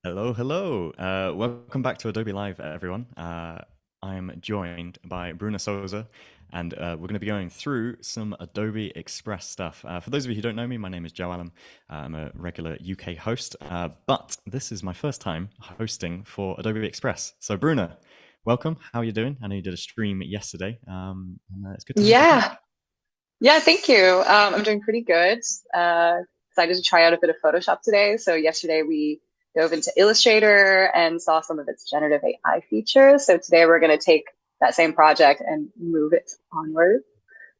Hello, hello. Welcome back to Adobe Live, everyone. I'm joined by Bruna Souza, and we're going to be going through some Adobe Express stuff. For those of you who don't know me, my name is Joe Allen. I'm a regular UK host, but this is my first time hosting for Adobe Express. So, Bruna, welcome. How are you doing? I know you did a stream yesterday, and it's good to have you Yeah, back. yeah, thank you. I'm doing pretty good. Excited to try out a bit of Photoshop today. So yesterday we dove into Illustrator and saw some of its generative AI features. So today we're going to take that same project and move it onward.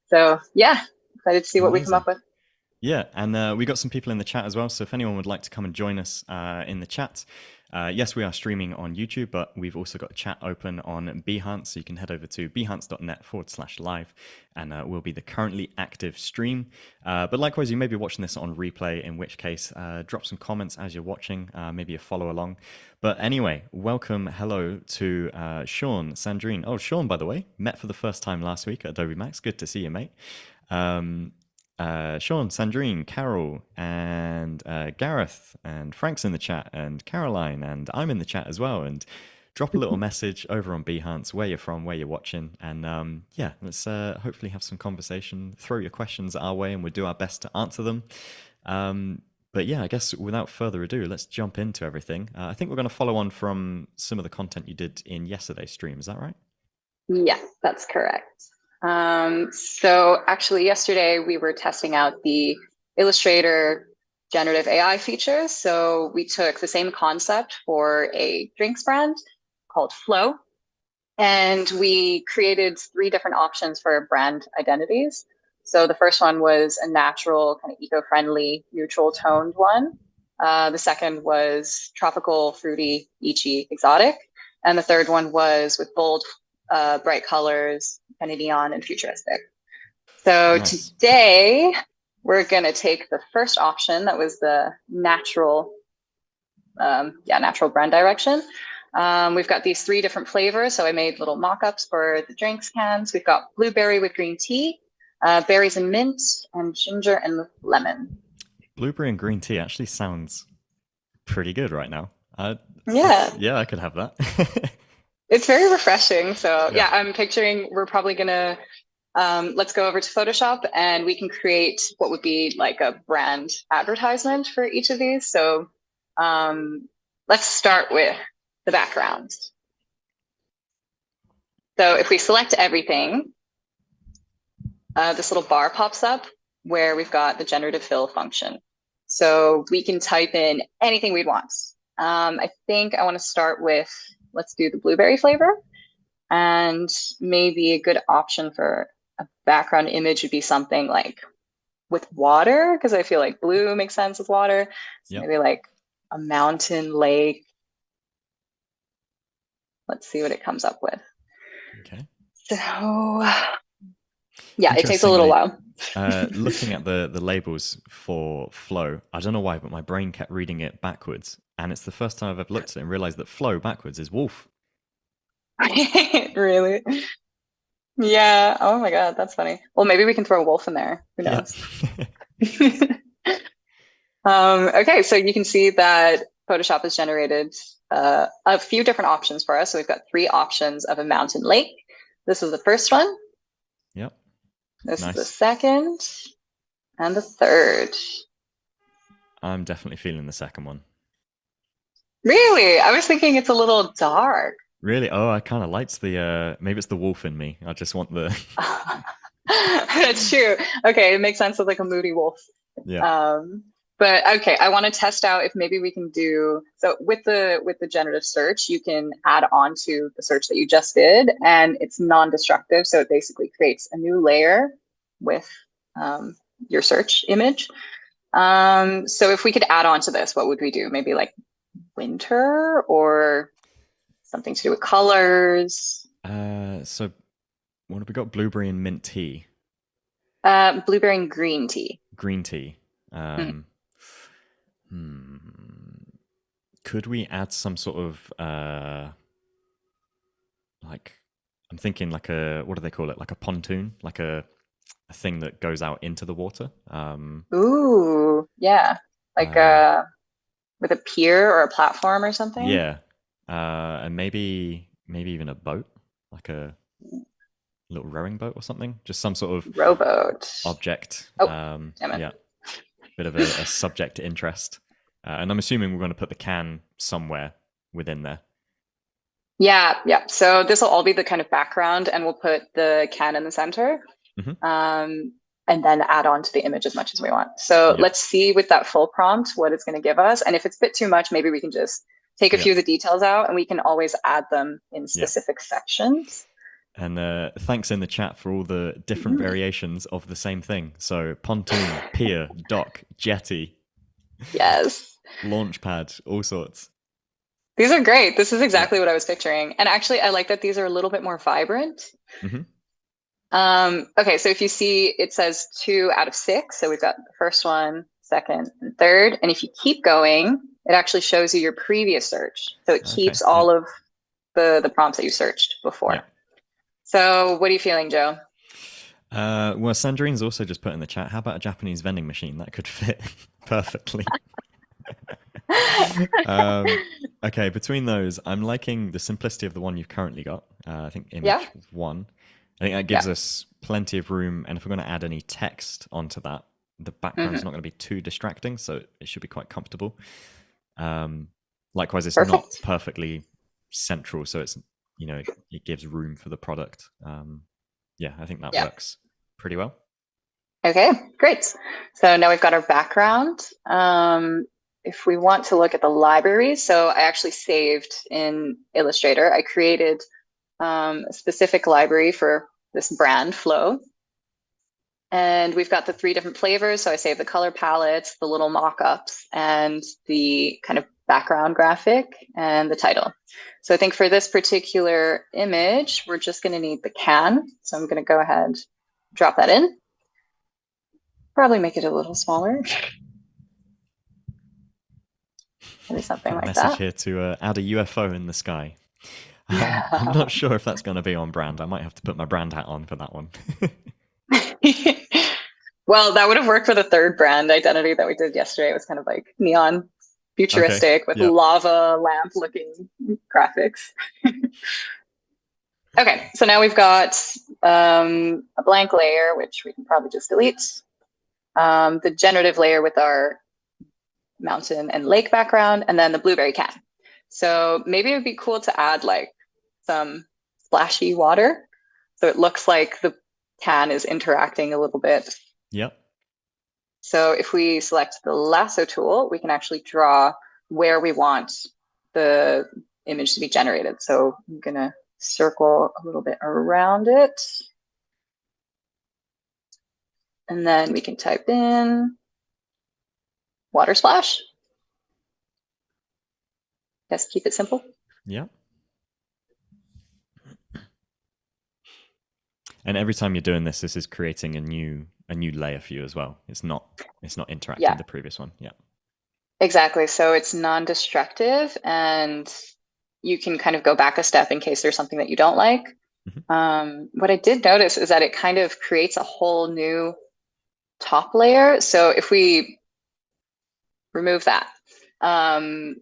So yeah, excited to see what we come Amazing. up with. Yeah, and we got some people in the chat as well. So if anyone would like to come and join us in the chat, yes, we are streaming on YouTube, but we've also got a chat open on Behance. So you can head over to behance.net/live, and will be the currently active stream. But likewise, you may be watching this on replay, in which case, drop some comments as you're watching, maybe a follow along. But anyway, welcome, hello to Sean, Sandrine. Oh, Sean, by the way, met for the first time last week at Adobe Max. Good to see you, mate. Um, Sean, Sandrine, Carol, and Gareth, and Frank's in the chat, and Caroline, and I'm in the chat as well. And drop a little message over on Behance where you're from, where you're watching, and yeah, let's hopefully have some conversation. Throw your questions our way, and we'll do our best to answer them. But yeah, I guess without further ado, let's jump into everything. I think we're going to follow on from some of the content you did in yesterday's stream. Is that right? Yeah, that's correct. So actually yesterday we were testing out the Illustrator generative AI features. So we took the same concept for a drinks brand called Flow, and we created three different options for brand identities. So the first one was a natural, kind of eco-friendly, neutral toned one. The second was tropical, fruity, beachy, exotic. And the third one was with bold, bright colors, kind of neon and futuristic. So Nice. today we're going to take the first option that was the natural, natural brand direction. We've got these three different flavors. So I made little mock-ups for the drinks cans. We've got blueberry with green tea, berries and mint, and ginger and lemon. Blueberry and green tea actually sounds pretty good right now. Yeah, Yeah, I could have that. it's very refreshing. So Yeah. yeah, I'm picturing we're probably gonna let's go over to Photoshop and we can create what would be like a brand advertisement for each of these. So um, let's start with the background. So if we select everything, this little bar pops up where we've got the generative fill function. So we can type in anything we'd want. I think I want to start with, let's do the blueberry flavor. And maybe a good option for a background image would be something like with water, because I feel like blue makes sense with water. So Yep. maybe like a mountain, lake. Let's see what it comes up with. Okay. So yeah, it takes a little Interestingly, while. looking at the labels for flow, I don't know why, but my brain kept reading it backwards, and it's the first time I've ever looked at it and realized that flow backwards is wolf. Really? Yeah. Oh my God, that's funny. Well, maybe we can throw a wolf in there. Who Yeah. knows? Okay, so you can see that Photoshop has generated a few different options for us. So we've got three options of a mountain lake. This is the first one. Yep. This is the Nice. second and the third. I'm definitely feeling the second one. Really? I was thinking it's a little dark. Really? Oh, I kind of liked the maybe it's the wolf in me. I just want the That's true. Okay, it makes sense with like a moody wolf. yeah. Um, but okay, I want to test out if maybe we can do so with the generative search, you can add on to the search that you just did, and it's non-destructive. So it basically creates a new layer with um, your search image. So if we could add on to this, what would we do? Maybe like winter or something to do with colors. So what have we got? Blueberry and mint tea, Blueberry and green tea. green tea. Mm. Um, hmm. Could we add some sort of like I'm thinking like a what do they call it? Like a pontoon, like a thing that goes out into the water. Ooh, yeah. Like Uh, with a pier or a platform or something. Yeah. And maybe even a boat, like a little rowing boat or something. Just some sort of Rowboat. object. Oh, damn it. Yeah, bit of a subject interest. And I'm assuming we're going to put the can somewhere within there. Yeah, yeah. So this will all be the kind of background, and we'll put the can in the center, Hmm. um, and then add on to the image as much as we want. So Yep. let's see with that full prompt what it's going to give us. And if it's a bit too much, maybe we can just take a few Yep. of the details out, and we can always add them in Yep. specific sections. And thanks in the chat for all the different Mhm. variations of the same thing. So pontoon, pier, dock, jetty, Yes. launch pad, all sorts. These are great. This is Yeah. exactly what I was picturing. And actually, I like that these are a little bit more vibrant. Hmm. Okay, so if you see, it says 2 out of 6. So we've got the first one, second, and third. And if you keep going, it actually shows you your previous search. So it Okay. keeps Yeah. all of the prompts that you searched Yeah. before. So what are you feeling, Joe? Well, Sandrine's also just put in the chat. How about a Japanese vending machine that could fit perfectly? um, okay, between those, I'm liking the simplicity of the one you've currently got. I think Yeah, image one. I think that gives yeah. us plenty of room. And if we're going to add any text onto that, the background's Hmm. not going to be too distracting, so it should be quite comfortable. Um, Likewise, it's not Perfect. perfectly central, so it's it gives room for the product. Yeah, I think that Yeah. works pretty well. Okay, great. So now we've got our background. If we want to look at the library, so I actually saved in Illustrator. I created a specific library for this brand flow. And we've got the 3 different flavors. So I saved the color palettes, the little mock-ups, and the kind of background graphic and the title. So I think for this particular image, we're just going to need the can. So I'm going to go ahead, drop that in, probably make it a little smaller, maybe something Got a like message that. here to add a UFO in the sky. I'm Yeah. not sure if that's going to be on brand. I might have to put my brand hat on for that one. Well, that would have worked for the third brand identity that we did yesterday. It was kind of like neon Okay. futuristic with Yep. lava lamp looking graphics. Okay, so now we've got a blank layer, which we can probably just delete. The generative layer with our mountain and lake background, and then the blueberry can. So maybe it would be cool to add like some splashy water. So it looks like the can is interacting a little bit. Yep. So if we select the lasso tool, we can actually draw where we want the image to be generated. So I'm going to circle a little bit around it. And then we can type in water splash. Just keep it simple. Yep. And every time you're doing this, this is creating a new layer for you as well. It's not interacting Yeah, with the previous one. Yeah. exactly. So it's non-destructive and you can kind of go back a step in case there's something that you don't like. Hmm. What I did notice is that it kind of creates a whole new top layer. So if we remove that, um,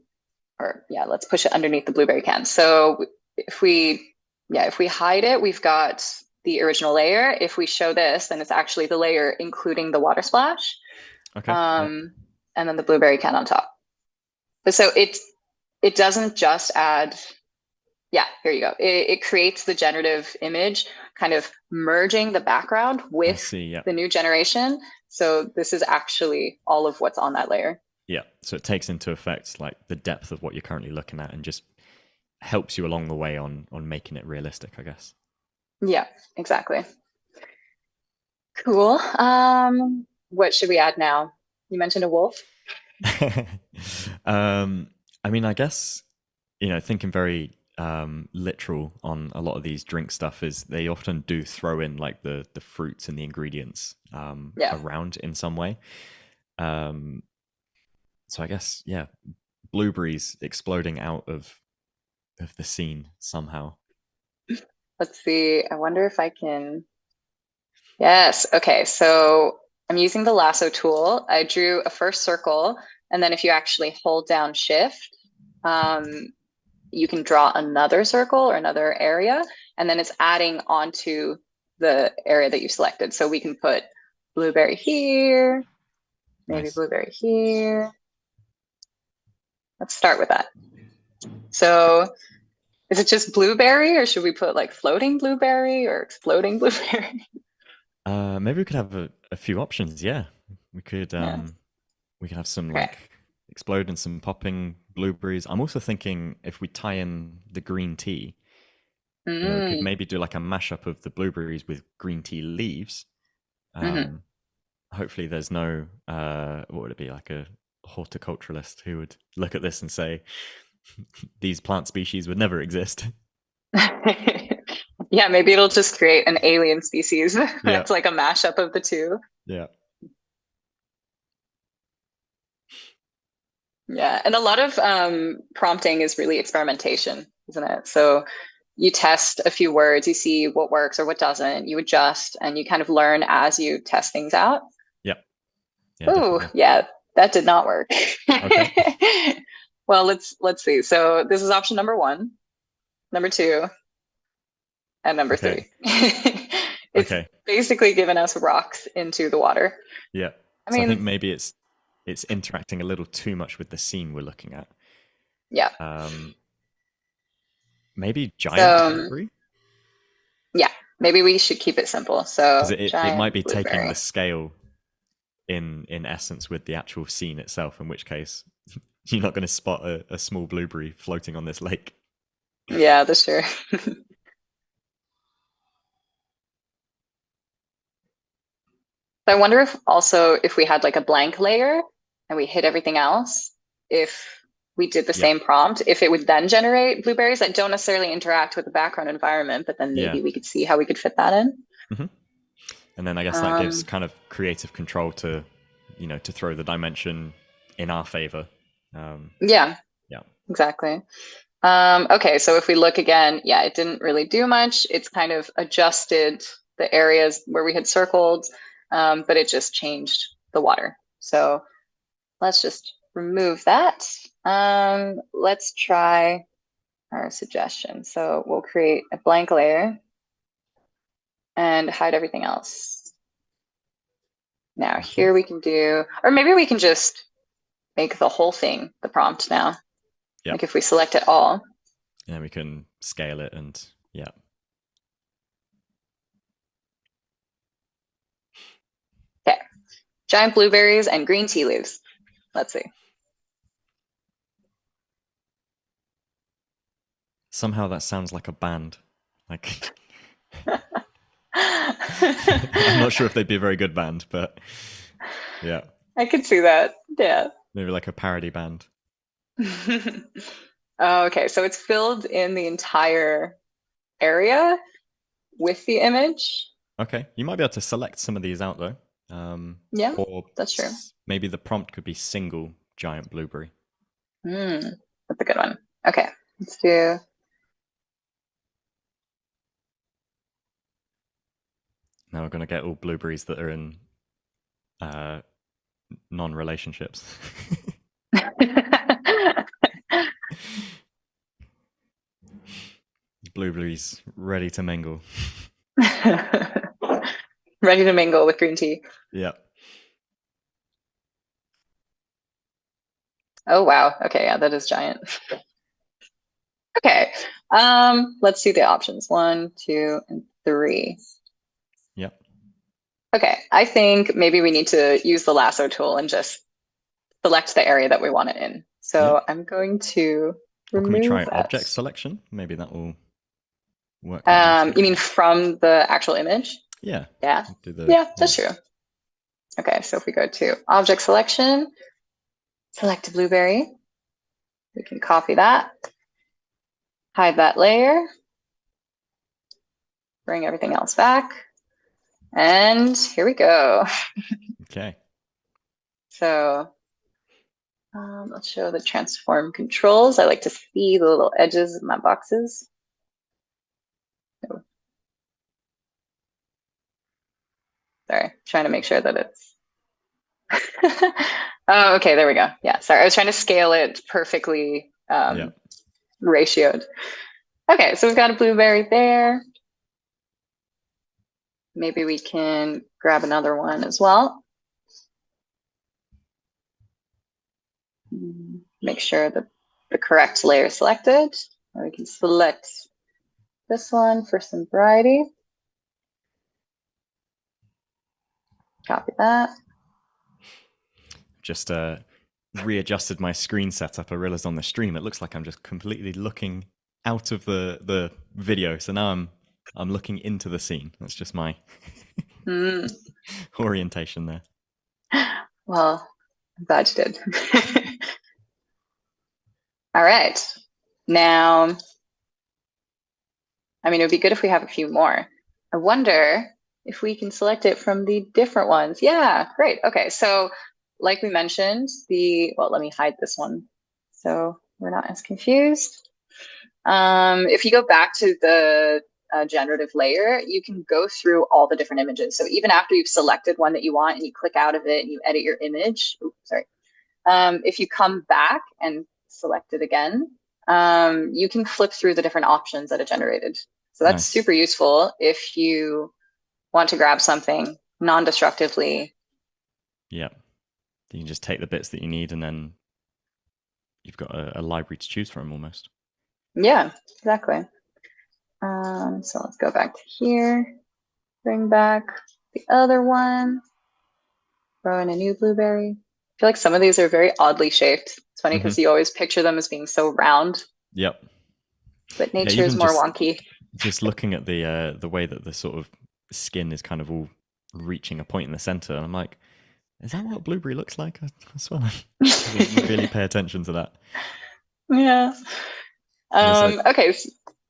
or yeah, let's push it underneath the blueberry can. So if we hide it, we've got the original layer. If we show this, then it's actually the layer including the water splash, Okay. Yep. um, and then the blueberry can on top. But so it doesn't just add. Yeah, here you go. It creates the generative image, kind of merging the background I with see. Yep. the new generation. So this is actually all of what's on that layer. Yeah. So it takes into effect like the depth of what you're currently looking at and just helps you along the way on making it realistic, I guess. Yeah, exactly. Cool. What should we add now? You mentioned a wolf. um, I mean, I guess thinking very literal on a lot of these drink stuff is they often do throw in like the fruits and the ingredients Yeah. around in some way. Um, so I guess blueberries exploding out of the scene somehow. Let's see. I wonder if I can. Yes. Okay. So I'm using the lasso tool. I drew a first circle And then if you actually hold down shift, you can draw another circle or another area, and then it's adding onto the area that you selected. So we can put blueberry here, maybe Nice. blueberry here. Let's start with that. So is it just blueberry, or should we put like floating blueberry or exploding blueberry? Maybe we could have a few options. Yeah, we could Yeah. we could have some Okay. like explode and some popping blueberries. I'm also thinking if we tie in the green tea, we could Mm. maybe do like a mashup of the blueberries with green tea leaves. Hmm. Hopefully, there's no what would it be, like a horticulturalist who would look at this and say these plant species would never exist. Yeah, maybe it'll just create an alien species Yeah, that's like a mashup of the two. yeah, Yeah, and a lot of prompting is really experimentation, isn't it? So you test a few words, you see what works or what doesn't, you adjust, and you kind of learn as you test things out. yeah, yeah, Oh, definitely. yeah, that did not work. Okay, Well, let's see. So this is option number one, number two, and number okay, three. It's okay. basically given us rocks into the water. Yeah. I So I think mean, maybe it's interacting a little too much with the scene we're looking at. yeah. Um, Maybe giant So blueberry, yeah, maybe we should keep it simple. because So it might giant be taking the blueberry. scale in essence with the actual scene itself. In which case, you're not going to spot a small blueberry floating on this lake. Yeah, that's true. So I wonder if also if we had like a blank layer and we hit everything else, if we did the Yeah, same prompt, if it would then generate blueberries that don't necessarily interact with the background environment, but then yeah. maybe we could see how we could fit that in. Hmm. And then I guess that gives Um, kind of creative control to, to throw the dimension in our favor. yeah, Yeah, exactly. Okay, so if we look again, yeah, it didn't really do much. It's kind of adjusted the areas where we had circled, but it just changed the water. So let's just remove that. Let's try our suggestion. So we'll create a blank layer and hide everything else. Now okay. here we can do, or maybe we can just make the whole thing the prompt now. Yeah, Like if we select it all. and then we can scale it and yeah. Okay, giant blueberries and green tea leaves. Let's see. Somehow that sounds like a band. Like I'm not sure if they'd be a very good band, but yeah, I could see that. Yeah. maybe like a parody band. Okay, so it's filled in the entire area with the image. Okay, you might be able to select some of these out though, Yeah, or that's true. maybe the prompt could be single giant blueberry. That's a good one. Okay, let's do. Now we're gonna get all blueberries that are in uh, non-relationships. Blueberries ready to mingle. Ready to mingle with green tea. Yep. Oh wow. Okay, yeah, that is giant. Okay. Let's see the options. One, two, and three. Yep. Okay, I think maybe we need to use the lasso tool and just select the area that we want it in. So Yep. I'm going to Or can we remove try that. object selection? Maybe that will work quite nicely. You mean from the actual image? Yeah. Yeah. Do the Yeah, that's true. Okay, so if we go to object selection, select a blueberry, we can copy that, hide that layer, bring everything else back, and here we go. Okay. So let's show the transform controls. I like to see the little edges of my boxes. Oh, sorry, trying to make sure that it's Oh, okay, there we go. Yeah, sorry. I was trying to scale it perfectly Yeah. ratioed. Okay, so we've got a blueberry there. Maybe we can grab another one as well. Make sure that the correct layer is selected. And we can select this one for some variety. Copy that. Just readjusted my screen setup. I realized on the stream it looks like I'm just completely looking out of the video. So now I'm looking into the scene. That's just my Mm, orientation there. well, I'm glad you did. All right. Now, I mean, it would be good if we have a few more. I wonder if we can select it from the different ones. Yeah, great. Okay, so like we mentioned, well, let me hide this one so we're not as confused. If you go back to the generative layer, you can go through all the different images. So even after you've selected one that you want and you click out of it and you edit your image, oops, sorry. If you come back and select it again, you can flip through the different options that it generated. So that's Nice. super useful if you want to grab something non-destructively. Yeah. You can just take the bits that you need, and then you've got a library to choose from almost. Yeah, exactly. So let's go back to here, bring back the other one, throw in a new blueberry. I feel like some of these are very oddly shaped. It's funny because you always picture them as being so round, Yep. but Yeah. nature is Even more wonky. just looking at the way that the sort of skin is kind of all reaching a point in the center, and I'm like, is that what blueberry looks like? I swear I didn't really pay attention to that. Yeah. And it's Okay.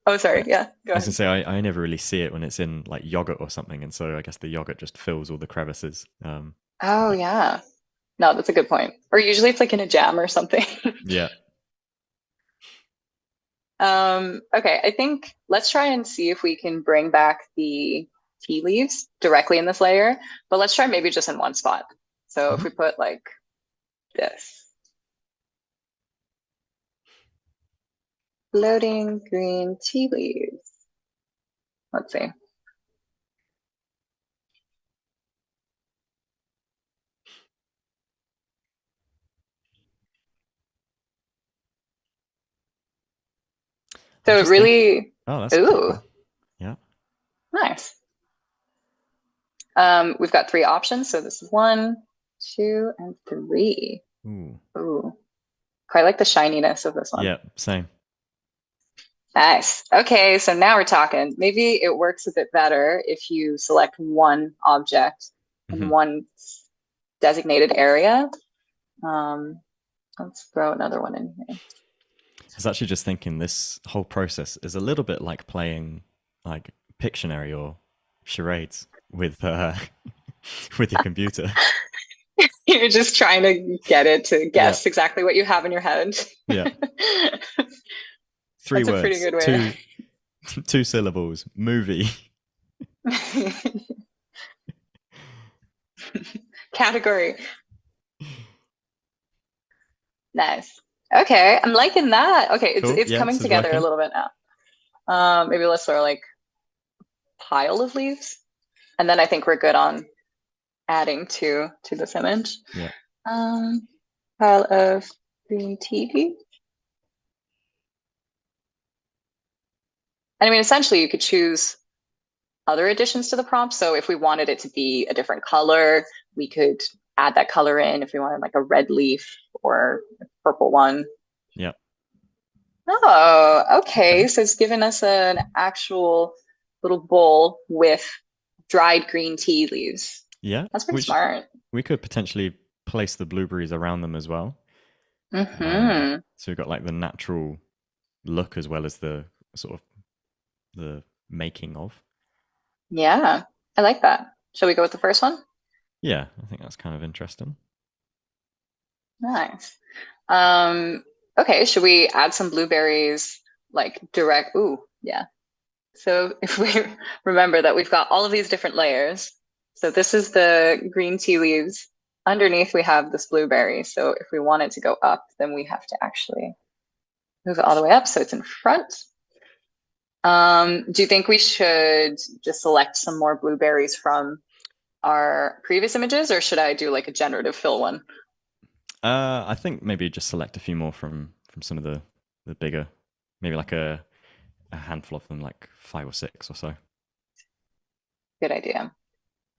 Oh, sorry. Yeah, go I was gonna ahead. say I never really see it when it's in like yogurt or something, and so I guess the yogurt just fills all the crevices. Oh, yeah. No, that's a good point. Or usually it's like in a jam or something. Yeah. Okay, I think let's try and see if we can bring back the tea leaves directly in this layer, but let's try maybe just in one spot. So if Mhm. we put like this, floating green tea leaves. Let's see. I'm So it just thinking. really, Oh, that's quite ooh, cool. Yeah. nice. We've got three options. So this is one, two, and three. Ooh. Ooh, quite like the shininess of this one. Yeah. Same. Nice. Okay, so now we're talking. Maybe it works a bit better if you select one object in Hmm. one designated area. Um, let's throw another one in here. I was actually just thinking this whole process is a little bit like playing like Pictionary or charades with with your computer. You're just trying to get it to Yeah. guess exactly what you have in your head. Yeah. Three That's a pretty words. good way Two syllables. Movie. to category. Nice. Okay, I'm liking that. Okay, it's Cool. it's Yeah, coming this is together a working. little bit now. Maybe let's throw like pile of leaves, and then I think we're good on adding to this image. Yeah. Um, pile of green tea leaves. And I mean, essentially, you could choose other additions to the prompt. So if we wanted it to be a different color, we could add that color in. If we wanted like a red leaf or a purple one. Yeah. Oh, Okay. okay. So it's given us an actual little bowl with dried green tea leaves. Yeah. That's pretty Which smart. we could potentially place the blueberries around them as well. Hmm. So we've got like the natural look as well as the sort of the making of. Yeah, I like that. Shall we go with the first one? Yeah, I think that's kind of interesting. Nice. Okay, should we add some blueberries like direct? Ooh, yeah. So if we remember that we've got all of these different layers. So this is the green tea leaves. underneath we have this blueberry. So if we want it to go up, then we have to actually move it all the way up so it's in front. Do you think we should just select some more blueberries from our previous images, or should I do like a generative fill one? I think maybe just select a few more from some of the bigger, maybe like a handful of them, like 5 or 6 or so. Good idea.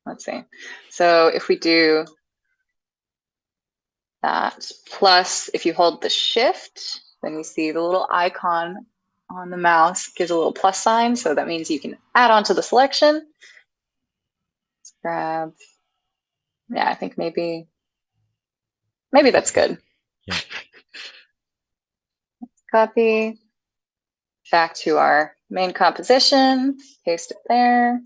Let's see. So if we do that, plus if you hold the shift, then you see the little icon on the mouse gives a little plus sign. So that means you can add on to the selection. Let's grab, yeah, I think maybe that's good. Yeah. Copy. Back to our main composition, paste it there.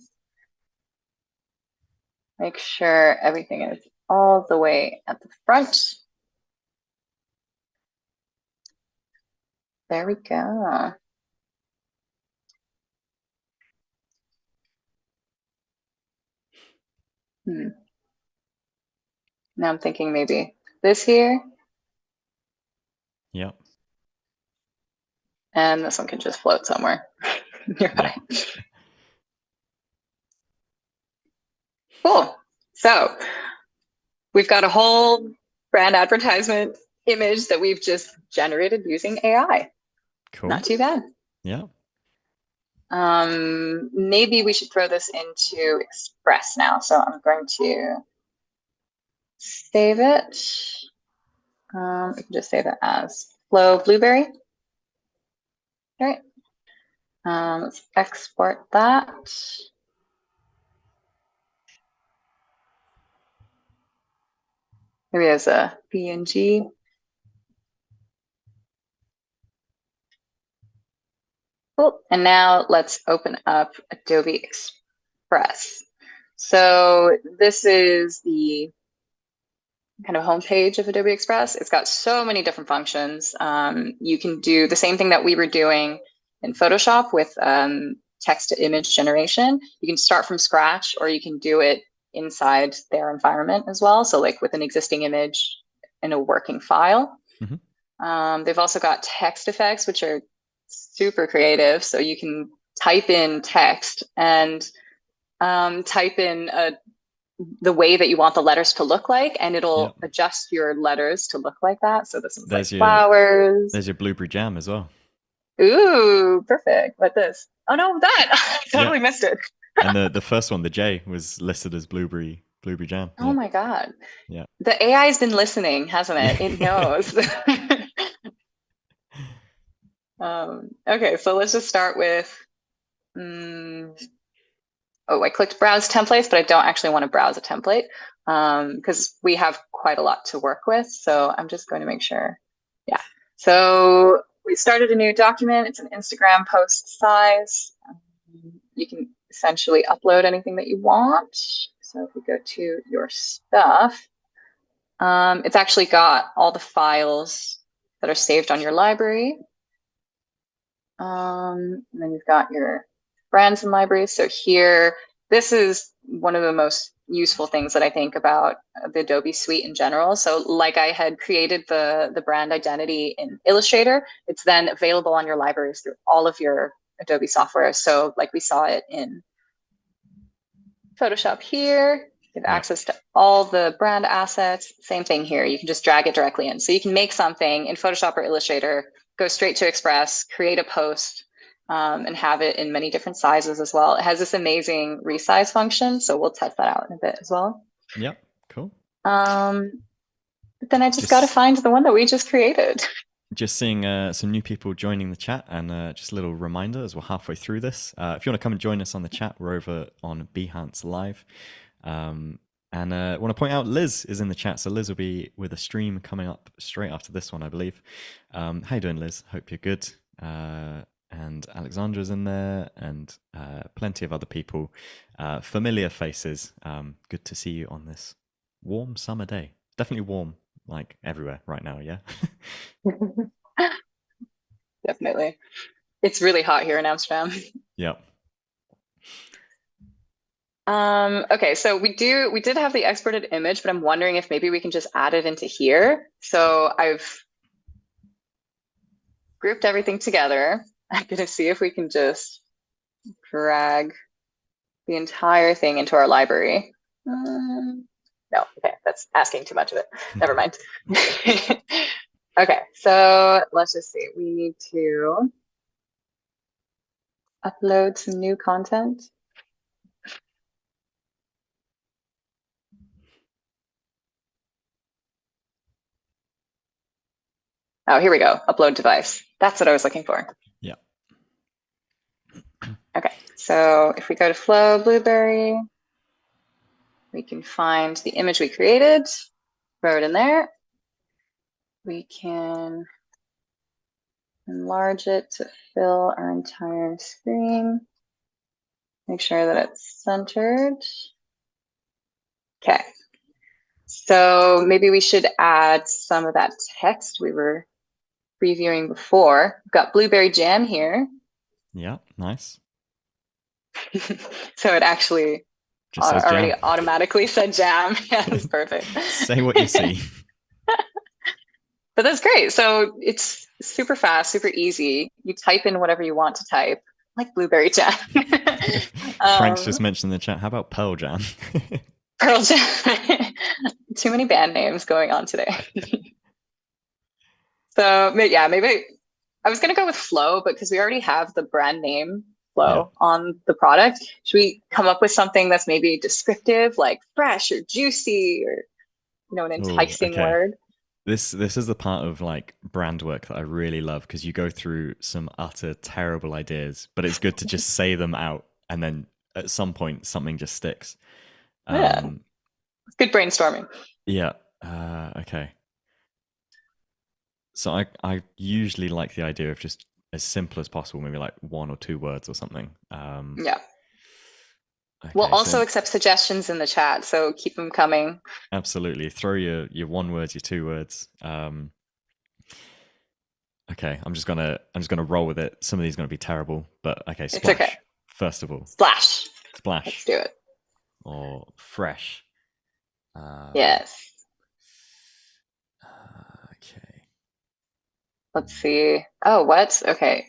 Make sure everything is all the way at the front. There we go. Now I'm thinking maybe this here. Yep. And this one can just float somewhere nearby. Yeah. Cool. So we've got a whole brand advertisement image that we've just generated using AI. Cool. Not too bad. Yeah. Maybe we should throw this into Express now. So I'm going to save it. We can just save it as Flow Blueberry. All right. Let's export that. Maybe as a PNG. Cool. And now let's open up Adobe Express. So this is the kind of homepage of Adobe Express. It's got so many different functions. You can do the same thing that we were doing in Photoshop with text to image generation. You can start from scratch, or you can do it inside their environment as well. So like with an existing image in a working file. Mm-hmm. They've also got text effects, which are super creative. So you can type in text and type in the way that you want the letters to look like, and it'll adjust your letters to look like that. So this is like flowers. There's your blueberry jam as well. Ooh, perfect. What this? Oh no, that I totally missed it. And the first one, the J, was listed as blueberry jam. Oh my God. Yeah. The AI has been listening, hasn't it? It knows. Okay, so let's just start with, I clicked browse templates, but I don't actually want to browse a template because we have quite a lot to work with. So I'm just going to make sure. Yeah. So we started a new document. It's an Instagram post size. You can essentially upload anything that you want. So if we go to your stuff, it's actually got all the files that are saved on your library. And then you've got your brands and libraries. So here, this is one of the most useful things that I think about the Adobe suite in general. So like I had created the brand identity in Illustrator, it's then available on your libraries through all of your Adobe software. So like we saw it in Photoshop here, you have access to all the brand assets. Same thing here. You can just drag it directly in. So you can make something in Photoshop or Illustrator, go straight to Express, create a post, and have it in many different sizes as well. It has this amazing resize function, so we'll test that out in a bit as well. Yeah, cool. But then I just got to find the one that we just created. Just seeing some new people joining the chat, and just a little reminder as we're halfway through this. If you want to come and join us on the chat, we're over on Behance Live. And I want to point out Liz is in the chat. So Liz will be with a stream coming up straight after this one, I believe. How you doing, Liz? Hope you're good. And Alexandra's in there, and plenty of other people. Familiar faces. Good to see you on this warm summer day. Definitely warm, like everywhere right now, yeah? Definitely. It's really hot here in Amsterdam. Yeah. Okay, so we did have the exported image, but I'm wondering if maybe we can just add it into here. So I've grouped everything together. I'm gonna see if we can just drag the entire thing into our library. No, okay, that's asking too much of it. Never mind. Okay, so let's just see. We need to upload some new content. Oh, here we go. Upload device. That's what I was looking for. Yeah. Okay, so if we go to Flow Blueberry, we can find the image we created, throw it in there. We can enlarge it to fill our entire screen. Make sure that it's centered. Okay, so maybe we should add some of that text we were previewing before. We've got blueberry jam here. Yeah, nice. So it actually Just says already jam. automatically said jam. Yeah, that's perfect. Say what you see. But that's great. So it's super fast, super easy. You type in whatever you want to type, like blueberry jam. Frank's just mentioned in the chat. How about Pearl Jam? Pearl Jam. Too many band names going on today. So yeah, maybe I was gonna go with Flow, but because we already have the brand name Yeah. Flow on the product, should we come up with something that's maybe descriptive, like fresh or juicy, or an Oh, enticing okay. word? This is the part of like brand work that I really love because you go through some utter terrible ideas, but it's good to just say them out and then at some point something just sticks. Yeah, Um, it's good brainstorming. yeah. Okay. So I usually like the idea of just as simple as possible, maybe like one or two words or something. Yeah. We'll Okay, so also accept suggestions in the chat, so keep them coming. absolutely throw your one words, your two words. Okay, I'm just gonna roll with it. Some of these are gonna be terrible, but okay, It's okay. splash first of all. Splash. Let's Splash do it. or fresh. Um, Yes. okay. Let's see. Oh, what? Okay.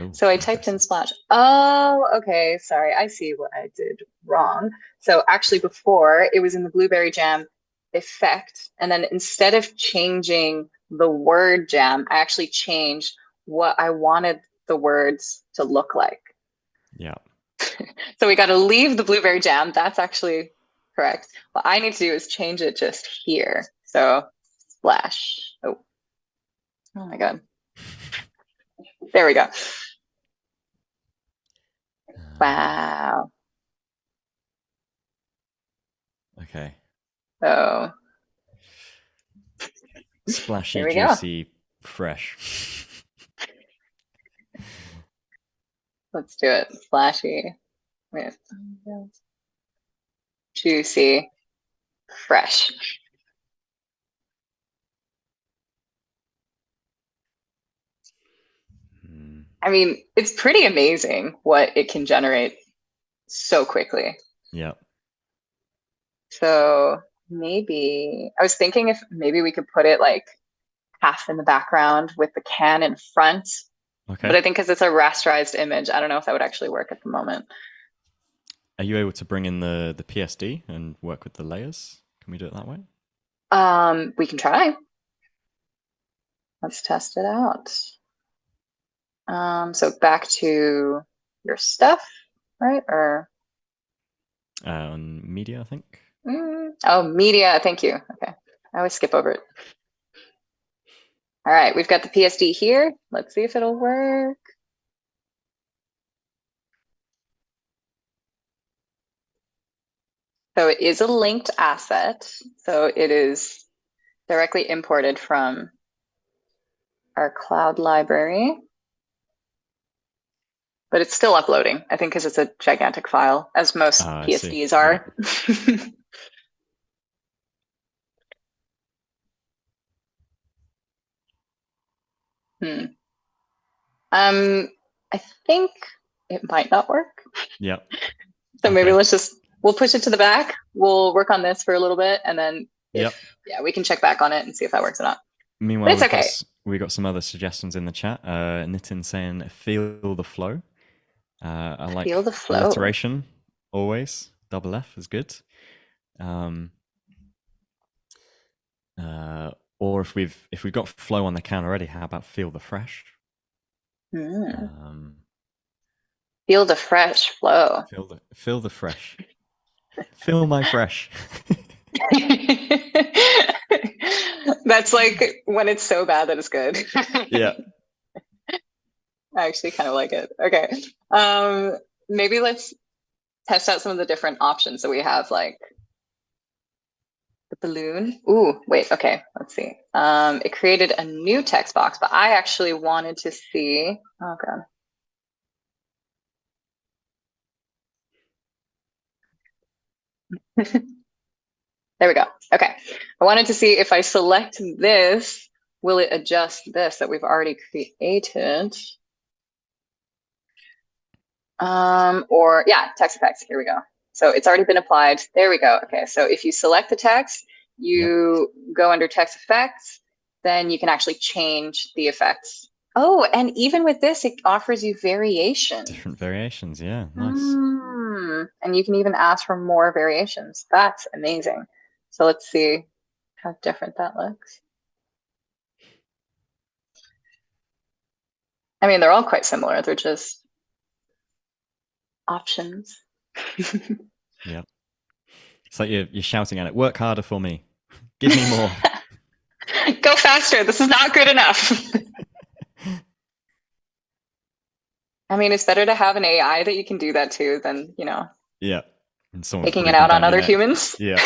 Oh, So I typed in interesting. splash. Oh, okay. Sorry. I see what I did wrong. So actually, before it was in the blueberry jam effect. And then instead of changing the word jam, I actually changed what I wanted the words to look like. Yeah. So we got to leave the blueberry jam. That's actually correct. What I need to do is change it just here. So splash. Oh my God. There we go. Wow. Okay. So Splashy, here we go. juicy, fresh. Let's do it. Splashy. Wait. Juicy. Fresh. Hmm. I mean, it's pretty amazing what it can generate so quickly. Yeah. So maybe I was thinking if maybe we could put it like half in the background with the can in front. But Okay. I think because it's a rasterized image, I don't know if that would actually work at the moment. Are you able to bring in the PSD and work with the layers? Can we do it that way? We can try. Let's test it out. So back to your stuff, right? Or On media, I think. oh, media. Thank you. Okay, I always skip over it. All right, we've got the PSD here. Let's see if it'll work. So it is a linked asset. So it is directly imported from our cloud library, but it's still uploading, I think, because it's a gigantic file, as most I see. PSDs Yeah. are. Hmm. I think it might not work. Yeah. So maybe Okay. we'll push it to the back. We'll work on this for a little bit, and then Yep. yeah, we can check back on it and see if that works or not. But Meanwhile, it's okay. we got some other suggestions in the chat. Nitin saying feel the flow. I Feel like the flow. alliteration always. Double F is good. Um, or if we've got flow on the can already, how about feel the fresh? Mm. Um, Feel the fresh flow. feel the fresh. Feel my fresh. That's like when it's so bad that it's good. Yeah. I actually kind of like it. Okay. Maybe let's test out some of the different options that we have, like the balloon. Ooh, wait, okay, let's see. It created a new text box, but I actually wanted to see, oh God. There we go. Okay. I wanted to see if I select this, will it adjust this that we've already created? Or yeah, text effects. Here we go. So it's already been applied. There we go. Okay. So if you select the text, Yep. you go under text effects, then you can actually change the effects. Oh, and even with this, it offers you variations. Different variations. Yeah. Nice. And you can even ask for more variations. That's amazing. So let's see how different that looks. I mean, they're all quite similar. They're just options. Yep. It's like you're shouting at it. Work harder for me. Give me more. Go faster. This is not good enough. I mean, it's better to have an AI that you can do that to than, Yeah. And someone taking it breathing out on down your other neck. humans. Yeah.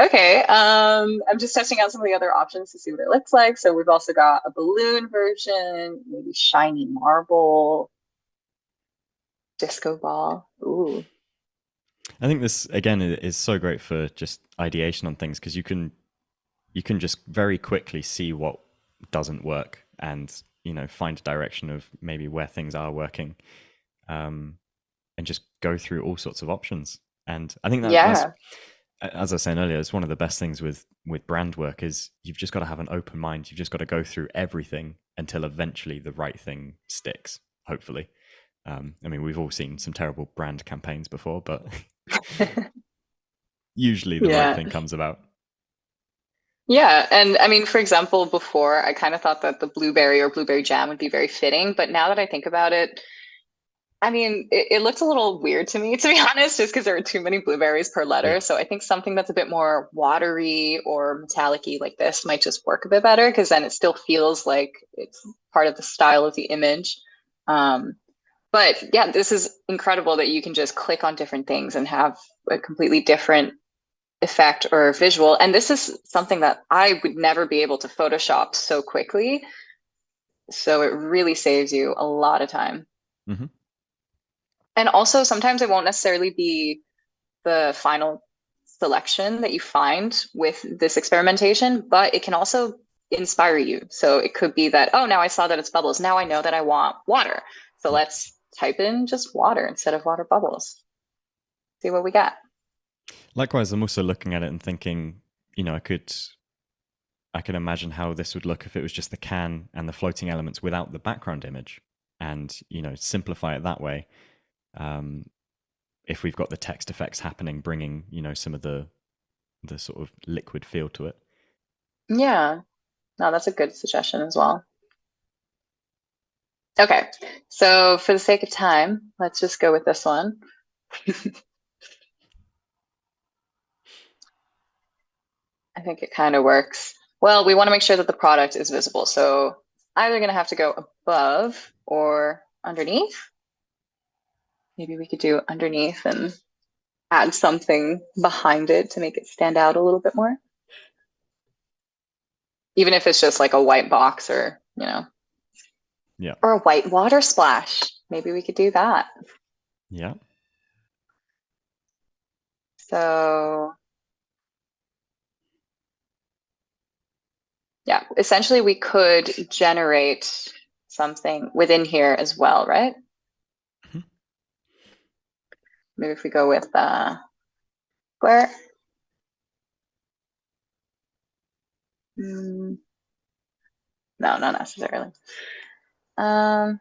Okay, I'm just testing out some of the other options to see what it looks like. So we've also got a balloon version, maybe shiny marble, disco ball. Ooh. I think this again is so great for just ideation on things because you can just very quickly see what doesn't work and find a direction of maybe where things are working, and just go through all sorts of options. And I think that's, Yeah. as I was saying earlier, it's one of the best things with brand work is you've just got to have an open mind. You've just got to go through everything until eventually the right thing sticks. Hopefully, I mean we've all seen some terrible brand campaigns before, but usually the right Yeah. thing comes about. Yeah. And I mean, for example, before I kind of thought that the blueberry or blueberry jam would be very fitting, but now that I think about it, I mean, it looks a little weird to me, to be honest, just because there are too many blueberries per Yeah. letter. So I think something that's a bit more watery or metallic-y like this might just work a bit better because then it still feels like it's part of the style of the image. Um, but yeah, this is incredible that you can just click on different things and have a completely different effect or visual. And this is something that I would never be able to Photoshop so quickly. So it really saves you a lot of time. Mm-hmm. And also, sometimes it won't necessarily be the final selection that you find with this experimentation, but it can also inspire you. So it could be that, oh, now I saw that it's bubbles. Now I know that I want water. So Yeah. let's type in just water instead of water bubbles. See what we got. Likewise, I'm also looking at it and thinking, I could imagine how this would look if it was just the can and the floating elements without the background image, and simplify it that way. If we've got the text effects happening, bringing some of the sort of liquid feel to it. Yeah, no, that's a good suggestion as well. Okay, so for the sake of time, let's just go with this one. I think it kind of works. Well, we want to make sure that the product is visible. So either going to have to go above or underneath. Maybe we could do underneath and add something behind it to make it stand out a little bit more. Even if it's just like a white box or, Yeah. or a white water splash. Maybe we could do that. Yeah. So yeah, essentially we could generate something within here as well, right? Mhm. Maybe if we go with square. No, not necessarily. Then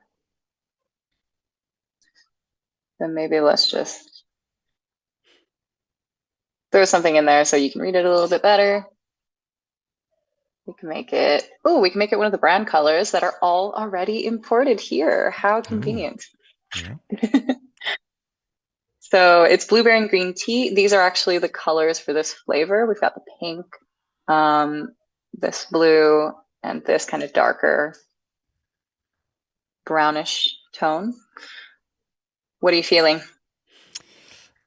maybe let's just throw something in there so you can read it a little bit better. We can make it, we can make it one of the brand colors that are all already imported here. How convenient. Yeah. So it's blueberry and green tea. These are actually the colors for this flavor. We've got the pink, this blue, and this kind of darker brownish tone. What are you feeling?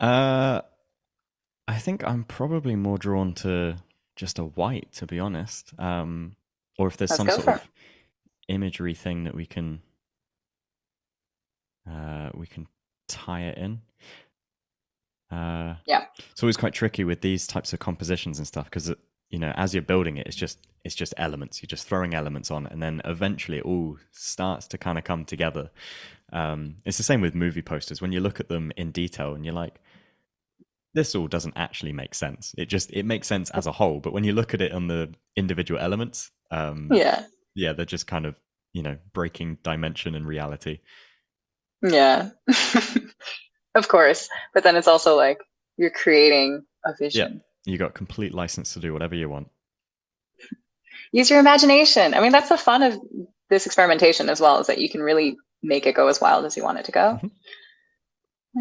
I think I'm probably more drawn to just a white, to be honest. Or if there's Let's some go sort for of imagery thing that we can tie it in. Yeah. It's always quite tricky with these types of compositions and stuff because as you're building it, it's just elements. You're just throwing elements on, and then eventually it all starts to kind of come together. It's the same with movie posters. When you look at them in detail, and you're like, this all doesn't actually make sense. It makes sense as a whole, but when you look at it on the individual elements, Yeah. they're just kind of breaking dimension and reality. Yeah. Of course. But then it's also like you're creating a vision. Yeah. You got complete license to do whatever you want. Use your imagination. I mean, that's the fun of this experimentation as well, is that you can really make it go as wild as you want it to go. Mm-hmm.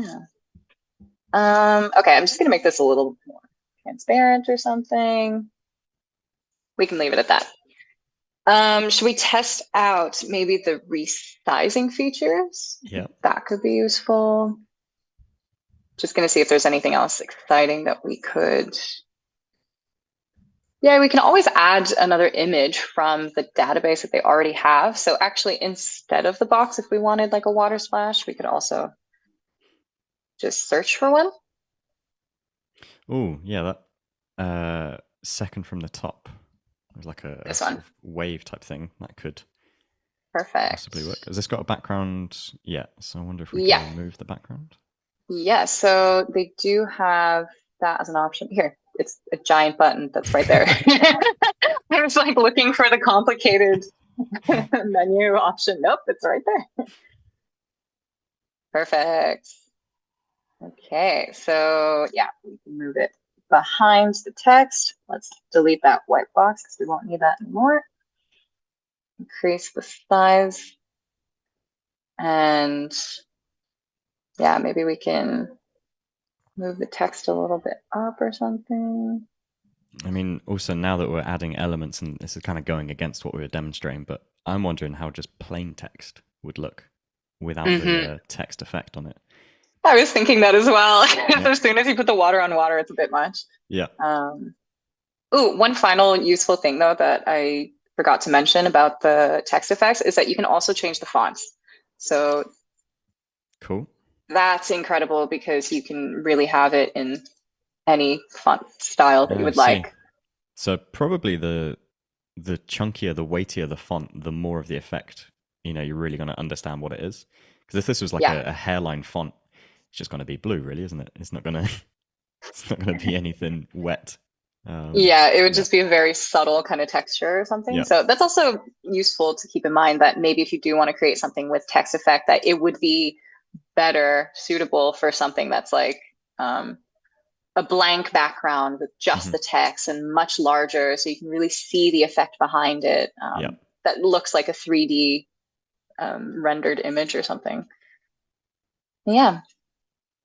Yeah. Okay, I'm just going to make this a little more transparent or something. We can leave it at that. Should we test out maybe the resizing features? Yeah. That could be useful. Just going to see if there's anything else exciting that we could. Yeah, we can always add another image from the database that they already have. So actually, instead of the box, if we wanted like a water splash, we could also just search for one. Oh, yeah, that second from the top. There's like a sort of wave type thing that could possibly work. Has this got a background yet? So I wonder if we can remove the background. Yeah, so they do have that as an option. Here, it's a giant button that's right there. I was like looking for the complicated menu option. Nope, it's right there. Perfect. Okay, so yeah, we can move it behind the text. Let's delete that white box because we won't need that anymore. Increase the size. And yeah, maybe we can move the text a little bit up or something. I mean, also now that we're adding elements, and this is kind of going against what we were demonstrating, but I'm wondering how just plain text would look without the text effect on it. I was thinking that as well. As soon as you put the water on water, it's a bit much. Yeah. One final useful thing, though, that I forgot to mention about the text effects is that you can also change the fonts. So cool. That's incredible because you can really have it in any font style that you would like. So probably the chunkier, the weightier the font, the more of the effect, you're really going to understand what it is. Because if this was like a hairline font, it's just going to be blue, really, isn't it? It's not going to be anything wet. It would just be a very subtle kind of texture or something. Yeah. So that's also useful to keep in mind that maybe if you do want to create something with text effect, that it would be better suitable for something that's like a blank background with just the text and much larger, so you can really see the effect behind it. That looks like a 3D rendered image or something. Yeah.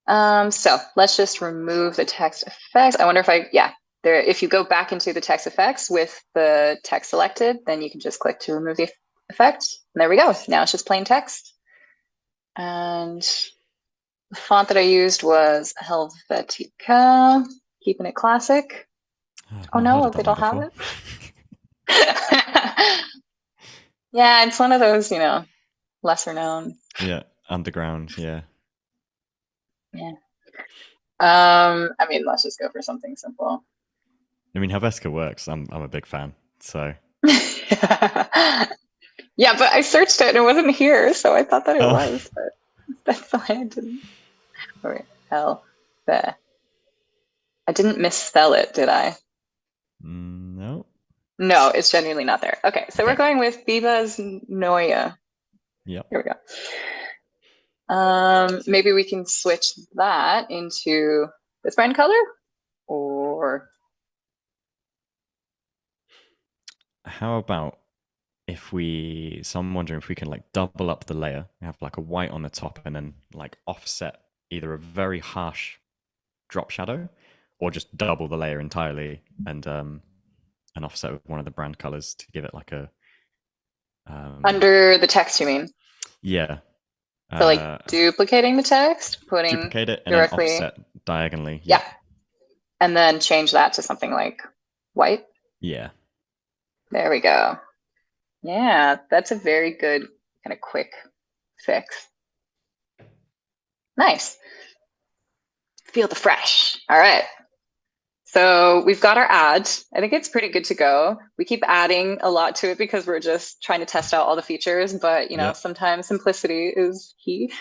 So let's just remove the text effects. I wonder if if you go back into the text effects with the text selected, then you can just click to remove the effect. And there we go. Now it's just plain text. And the font that I used was Helvetica, keeping it classic. Oh no, they don't have it. Yeah, it's one of those, lesser known. Yeah, underground. Yeah. Yeah. I mean, let's just go for something simple. I mean, Helvetica works. I'm a big fan. So. Yeah, but I searched it and it wasn't here, so I thought that it was. But that's why I didn't. All right. The I didn't misspell it, did I? No. No, it's genuinely not there. Okay, so we're Okay. going with Bibas Noya. Yep. Here we go. Maybe we can switch that into this brand color, or How about if we, so I'm wondering if we can like double up the layer, have like a white on the top and then like offset either a very harsh drop shadow or just double the layer entirely and offset with one of the brand colors to give it like a under the text, you mean? yeah, So like duplicating the text, putting duplicate it and then directly, offset diagonally. yeah, Yep. and then change that to something like white. Yeah. There we go. Yeah, that's a very good kind of quick fix. Nice. Feel the fresh. All right. So we've got our ad. I think it's pretty good to go. We keep adding a lot to it because we're just trying to test out all the features, but you know, Yep. sometimes simplicity is key.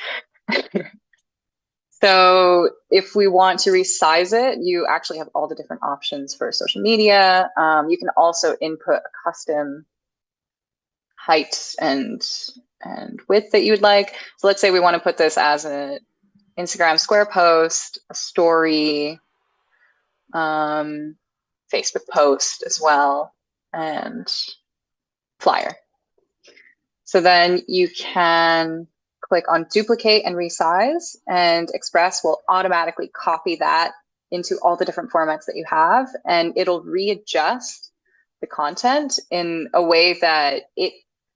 So if we want to resize it, you actually have all the different options for social media. You can also input a custom height and width that you would like. So let's say we want to put this as an Instagram square post, a story, Facebook post as well, and flyer. So then you can click on duplicate and resize, and Express will automatically copy that into all the different formats that you have, and it'll readjust the content in a way that it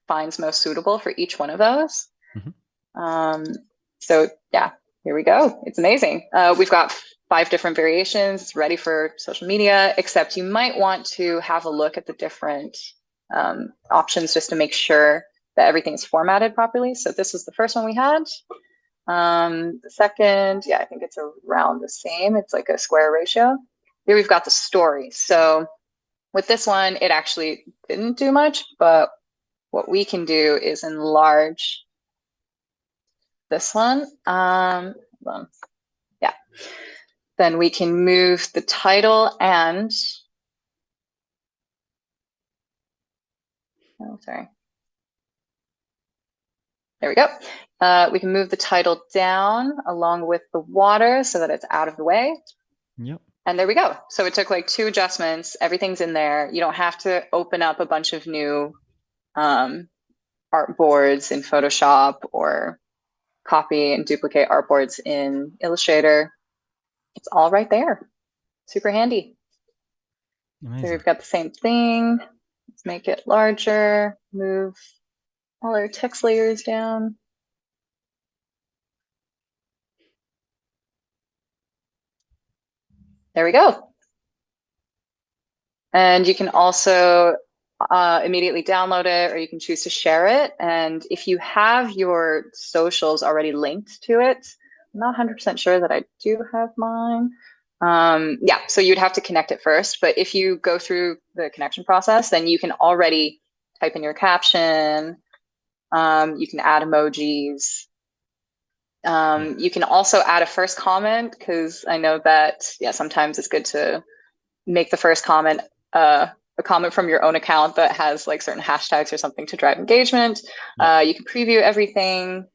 finds most suitable for each one of those. So yeah, here we go. It's amazing. We've got 5 different variations. It's ready for social media, except you might want to have a look at the different options just to make sure that everything's formatted properly. So this is the first one we had. The second, yeah, I think it's around the same. It's like a square ratio. Here we've got the story. So with this one, it actually didn't do much, but what we can do is enlarge this one. Yeah. Then we can move the title and, oh, sorry. There we go. We can move the title down along with the water so that it's out of the way. Yep. And there we go. So it took like 2 adjustments. Everything's in there. You don't have to open up a bunch of new artboards in Photoshop or copy and duplicate artboards in Illustrator. It's all right there. Super handy. Amazing. So we've got the same thing. Let's make it larger, move all our text layers down. There we go. And you can also immediately download it, or you can choose to share it. And if you have your socials already linked to it, I'm not 100% sure that I do have mine. Yeah, so you'd have to connect it first. But if you go through the connection process, then you can already type in your caption. You can add emojis. You can also add a first comment, because I know that, yeah, sometimes it's good to make the first comment a comment from your own account that has like certain hashtags or something to drive engagement. You can preview everything.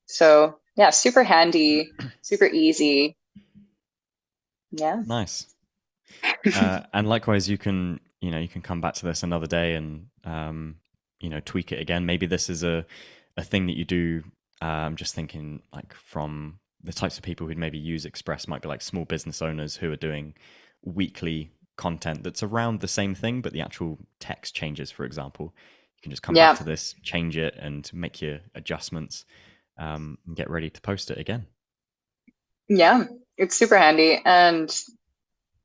So yeah, super handy, super easy. Yeah. Nice. And likewise, you can come back to this another day and tweak it again. Maybe this is a thing that you do. Just thinking like from the types of people who'd maybe use Express might be like small business owners who are doing weekly content that's around the same thing, but the actual text changes, for example. You can just come back to this, change it, and make your adjustments, and get ready to post it again. Yeah, it's super handy. And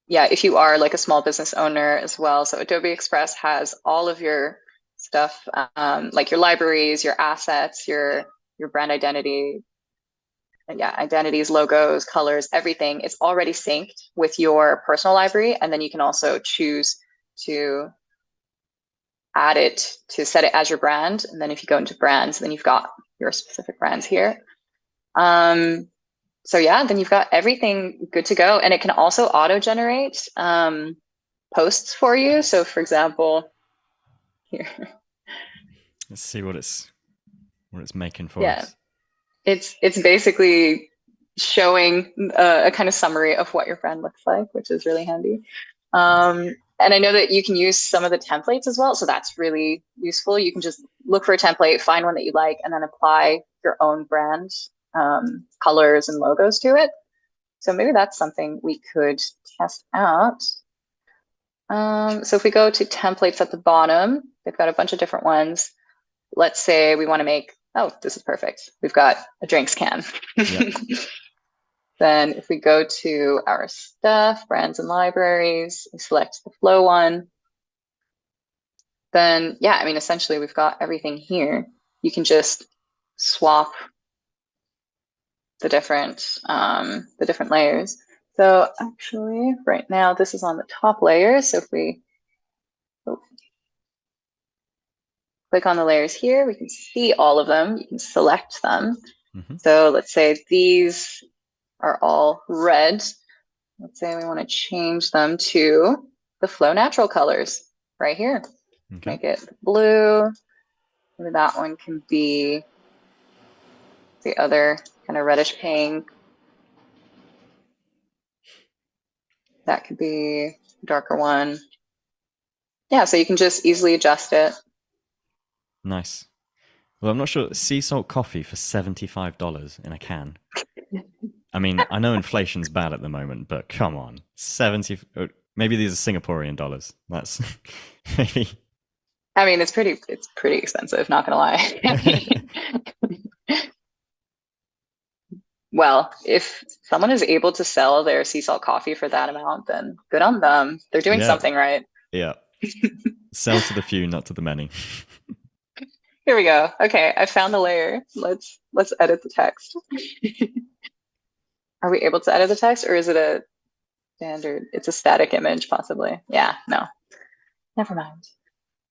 yeah, if you are like a small business owner as well, so Adobe Express has all of your stuff, like your libraries, your assets, your brand identity, and yeah, identities, logos, colors, everything is already synced with your personal library. And then you can also choose to add it, to set it as your brand. And then if you go into brands, then you've got your specific brands here. So yeah, then you've got everything good to go. And it can also auto-generate posts for you. So for example, here, Let's see what it's making for yeah, us. it's basically showing a kind of summary of what your brand looks like, which is really handy. Nice. And I know that you can use some of the templates as well. So that's really useful. You can just look for a template, find one that you like, and then apply your own brand colors and logos to it. So maybe that's something we could test out. So if we go to templates at the bottom, they've got a bunch of different ones. Let's say we want to make, oh, this is perfect. We've got a drinks can. Yep. Then if we go to our stuff, brands and libraries, we select the flow one, then yeah, I mean, essentially we've got everything here. You can just swap the different layers. So actually right now this is on the top layer. So if we click on the layers here, we can see all of them. You can select them. Mm-hmm. So let's say these are all red. Let's say we want to change them to the Flow Natural colors right here. Okay. Make it blue. Maybe that one can be the other kind of reddish pink. That could be a darker one. Yeah, so you can just easily adjust it. Nice. Well, I'm not sure. Sea salt coffee for $75 in a can. I mean, I know inflation's bad at the moment, but come on, 70. Maybe these are Singaporean dollars. That's maybe. I mean, it's pretty expensive, not gonna lie. Well, if someone is able to sell their sea salt coffee for that amount, then good on them. They're doing Yeah, something right. yeah. Sell to the few, not to the many. Here we go. Okay, I found the layer. Let's edit the text. Are we able to edit the text, or is it a standard? It's a static image, possibly. Yeah, no. Never mind.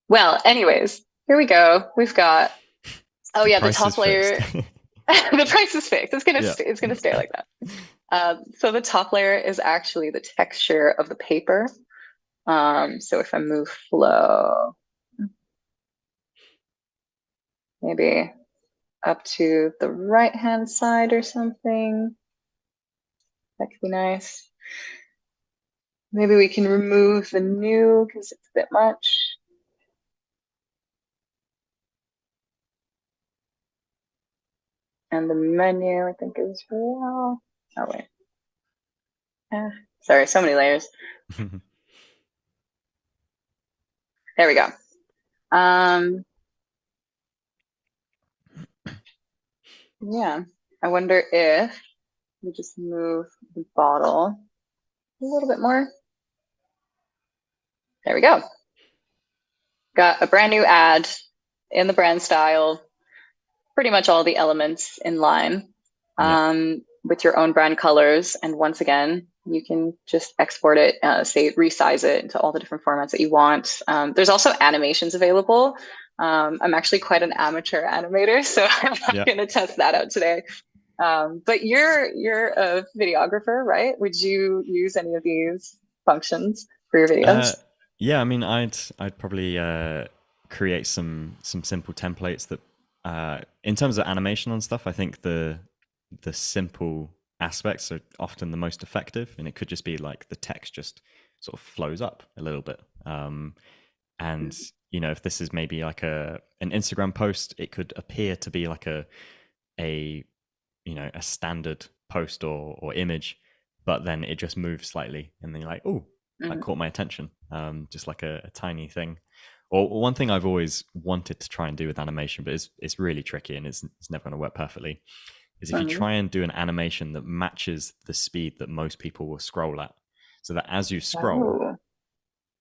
Well, anyways, here we go. We've got, oh The yeah, the price is top fixed. layer. The price is fixed. Yeah. It's gonna stay like that. So the top layer is actually the texture of the paper. So if I move flow, maybe up to the right hand side or something, that could be nice. Maybe we can remove the new because it's a bit much. And the menu, I think, is well. Oh wait. Sorry, so many layers. There we go. Yeah, I wonder if we just move the bottle a little bit more. There we go. Got a brand new ad in the brand style, pretty much all the elements in line with your own brand colors. And once again, you can just export it, say resize it into all the different formats that you want. There's also animations available. I'm actually quite an amateur animator, so I'm not going to test that out today. But you're a videographer, right? Would you use any of these functions for your videos? Yeah, I mean, I'd probably create some simple templates that, in terms of animation and stuff, I think the simple aspects are often the most effective, and it could just be like the text just sort of flows up a little bit. And you know, if this is maybe like an Instagram post, it could appear to be like a you know, a standard post or image, but then it just moves slightly, and then you're like, oh, that caught my attention. Just like a tiny thing. Or one thing I've always wanted to try and do with animation, but it's really tricky and it's never going to work perfectly, is if you try and do an animation that matches the speed that most people will scroll at, so that as you scroll,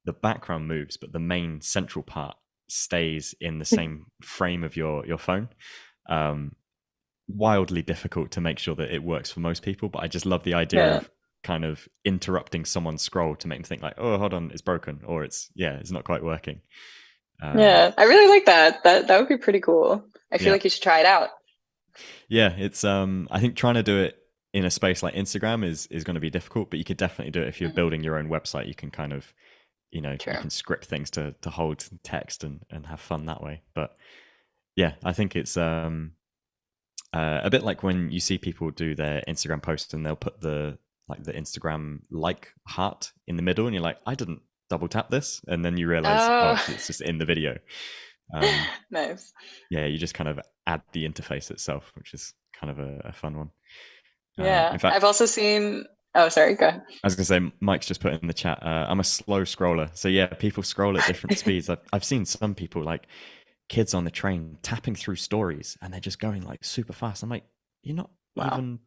the background moves, but the main central part stays in the same frame of your phone. Wildly difficult to make sure that it works for most people, but I just love the idea of kind of interrupting someone's scroll to make them think like, oh, hold on, it's broken, or it's not quite working. Yeah, I really like that. That would be pretty cool. I feel like you should try it out. Yeah, it's I think trying to do it in a space like Instagram is going to be difficult, but you could definitely do it if you're Mhm. building your own website. You can kind of, you True. can script things to hold text and have fun that way. But yeah, I think it's a bit like when you see people do their Instagram posts and they'll put the Instagram like heart in the middle, and you're like, I didn't double tap this, and then you realize, oh, Oh, actually, it's just in the video. Um, nice. yeah, you just kind of add the interface itself, which is kind of a fun one. In Yeah. fact, I've also seen, oh, sorry, go ahead. I was going to say, Mike's just put in the chat. I'm a slow scroller, so yeah, people scroll at different speeds. I've seen some people like kids on the train tapping through stories, and they're just going like super fast. I'm like, you're not Wow. even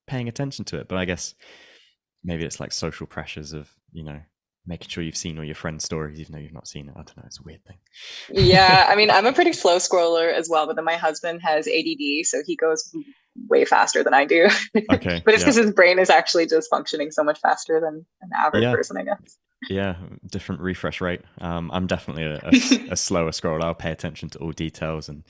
paying attention to it. But I guess maybe it's like social pressures of making sure you've seen all your friends' stories, even though you've not seen it. I don't know. It's a weird thing. Yeah, I mean, I'm a pretty slow scroller as well, but then my husband has ADD, so he goes way faster than I do. Okay. But it's Yeah. because his brain is actually just functioning so much faster than an average Yeah. person, I guess. Yeah, different refresh rate. I'm definitely a slower scroller. I'll pay attention to all details, and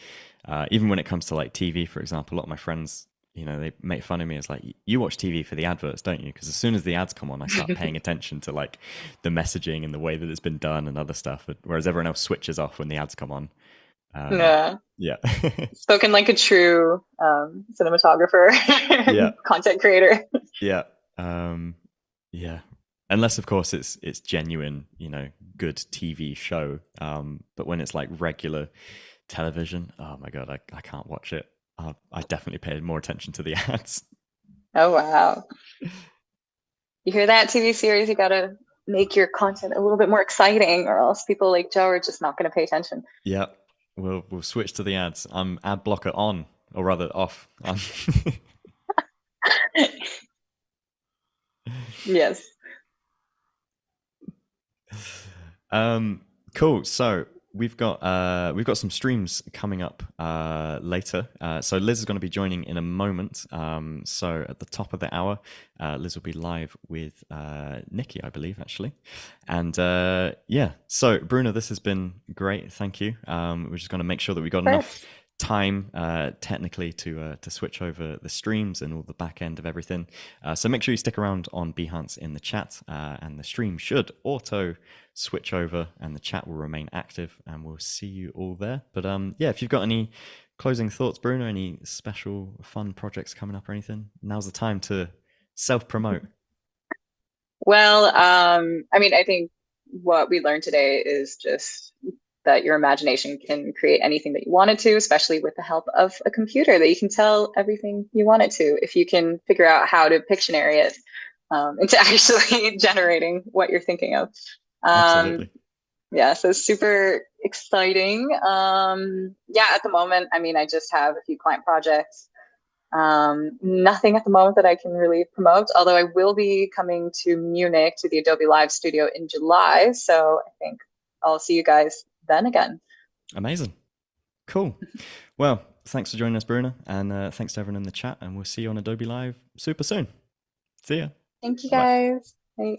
even when it comes to like TV, for example, a lot of my friends, they make fun of me as like, you watch TV for the adverts, don't you? Because as soon as the ads come on, I start paying attention to like the messaging and the way that it's been done and other stuff. Whereas everyone else switches off when the ads come on. Um, Yeah. yeah, Spoken like a true cinematographer, yeah, content creator. yeah, um, yeah. Unless, of course, it's genuine, good TV show. But when it's like regular television, oh my god, I can't watch it. I definitely paid more attention to the ads. Oh, wow. You hear that, TV series? You gotta make your content a little bit more exciting, or else people like Joe are just not going to pay attention. Yeah, we'll switch to the ads. I'm ad blocker on, or rather off. Yes. um, cool. So we've got some streams coming up later. So Liz is going to be joining in a moment. So at the top of the hour, Liz will be live with Nikki, I believe, actually. And yeah, so Bruna, this has been great. Thank you. We're just going to make sure that we got Of enough course. time technically to switch over the streams and all the back end of everything. So make sure you stick around on Behance in the chat, and the stream should auto switch over, and the chat will remain active, and we'll see you all there. But yeah, if you've got any closing thoughts, Bruno, any special fun projects coming up or anything, now's the time to self promote. Well, I mean, I think what we learned today is just that your imagination can create anything that you want it to, especially with the help of a computer, that you can tell everything you want it to if you can figure out how to Pictionary it into actually generating what you're thinking of. Um, Absolutely. yeah, so super exciting. Yeah, at the moment, I mean, I just have a few client projects. Nothing at the moment that I can really promote, although I will be coming to Munich to the Adobe Live Studio in July. So I think I'll see you guys then again. Amazing. Cool. Well, thanks for joining us, Bruna, and thanks to everyone in the chat, and we'll see you on Adobe Live super soon. See ya. Thank you Bye. guys. Bye.